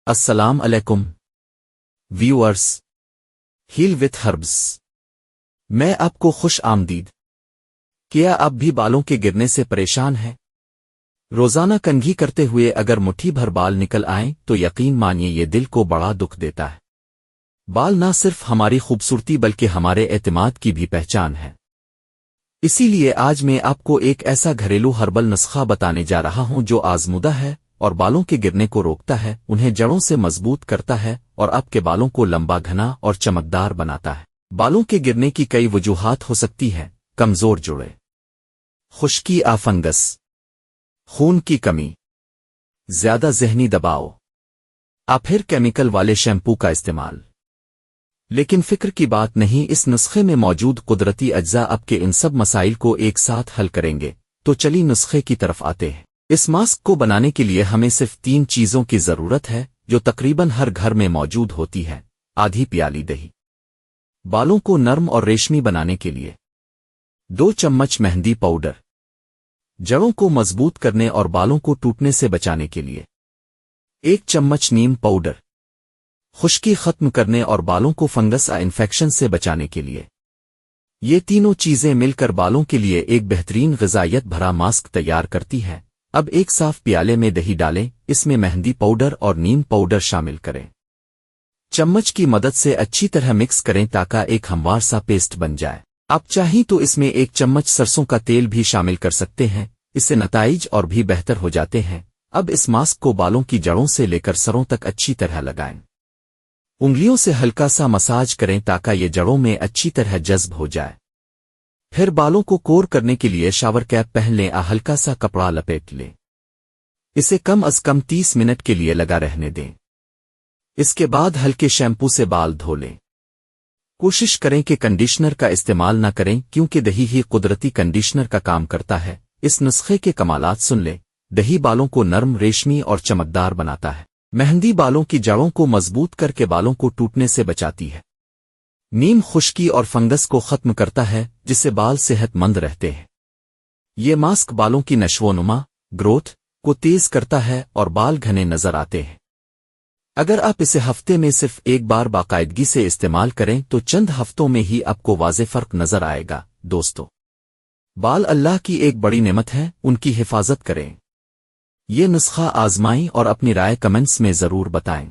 السلام علیکم viewers, heel with herbs میں آپ کو خوش آمدید۔ کیا آپ بھی بالوں کے گرنے سے پریشان ہیں؟ روزانہ کنگھی کرتے ہوئے اگر مٹھی بھر بال نکل آئیں تو یقین مانیے یہ دل کو بڑا دکھ دیتا ہے۔ بال نہ صرف ہماری خوبصورتی بلکہ ہمارے اعتماد کی بھی پہچان ہے۔ اسی لیے آج میں آپ کو ایک ایسا گھریلو ہربل نسخہ بتانے جا رہا ہوں جو آزمودہ ہے اور بالوں کے گرنے کو روکتا ہے، انہیں جڑوں سے مضبوط کرتا ہے اور آپ کے بالوں کو لمبا گھنا اور چمکدار بناتا ہے۔ بالوں کے گرنے کی کئی وجوہات ہو سکتی ہیں: کمزور جوڑے، خشکی فنگس، خون کی کمی، زیادہ ذہنی دباؤ، پھر کیمیکل والے شیمپو کا استعمال۔ لیکن فکر کی بات نہیں، اس نسخے میں موجود قدرتی اجزاء آپ کے ان سب مسائل کو ایک ساتھ حل کریں گے۔ تو چلی نسخے کی طرف آتے ہیں۔ اس ماسک کو بنانے کے لیے ہمیں صرف 3 چیزوں کی ضرورت ہے جو تقریباً ہر گھر میں موجود ہوتی ہے: آدھی پیالی دہی، بالوں کو نرم اور ریشمی بنانے کے لیے 2 چمچ مہندی پاؤڈر، جڑوں کو مضبوط کرنے اور بالوں کو ٹوٹنے سے بچانے کے لیے 1 چمچ نیم پاؤڈر، خشکی ختم کرنے اور بالوں کو فنگس انفیکشن سے بچانے کے لیے۔ یہ تینوں چیزیں مل کر بالوں کے لیے ایک بہترین غذائیت بھرا ماسک تیار کرتی ہیں۔ اب ایک صاف پیالے میں دہی ڈالیں، اس میں مہندی پاؤڈر اور نیم پاؤڈر شامل کریں۔ چمچ کی مدد سے اچھی طرح مکس کریں تاکہ ایک ہموار سا پیسٹ بن جائے۔ آپ چاہیں تو اس میں 1 چمچ سرسوں کا تیل بھی شامل کر سکتے ہیں، اس سے نتائج اور بھی بہتر ہو جاتے ہیں۔ اب اس ماسک کو بالوں کی جڑوں سے لے کر سروں تک اچھی طرح لگائیں۔ انگلیوں سے ہلکا سا مساج کریں تاکہ یہ جڑوں میں اچھی طرح جذب ہو جائے۔ پھر بالوں کو کور کرنے کے لیے شاور کیپ پہن لیں، ہلکا سا کپڑا لپیٹ لیں، اسے کم از کم 30 منٹ کے لیے لگا رہنے دیں۔ اس کے بعد ہلکے شیمپو سے بال دھو لیں۔ کوشش کریں کہ کنڈیشنر کا استعمال نہ کریں کیونکہ دہی ہی قدرتی کنڈیشنر کا کام کرتا ہے۔ اس نسخے کے کمالات سن لیں۔ دہی بالوں کو نرم، ریشمی اور چمکدار بناتا ہے۔ مہندی بالوں کی جڑوں کو مضبوط کر کے بالوں کو ٹوٹنے سے بچاتی ہے۔ نیم خشکی اور فنگس کو ختم کرتا ہے جس سے بال صحت مند رہتے ہیں۔ یہ ماسک بالوں کی نشو و نما، گروتھ کو تیز کرتا ہے اور بال گھنے نظر آتے ہیں۔ اگر آپ اسے ہفتے میں صرف ایک بار باقاعدگی سے استعمال کریں تو چند ہفتوں میں ہی آپ کو واضح فرق نظر آئے گا۔ دوستو، بال اللہ کی ایک بڑی نعمت ہے، ان کی حفاظت کریں۔ یہ نسخہ آزمائیں اور اپنی رائے کمنٹس میں ضرور بتائیں۔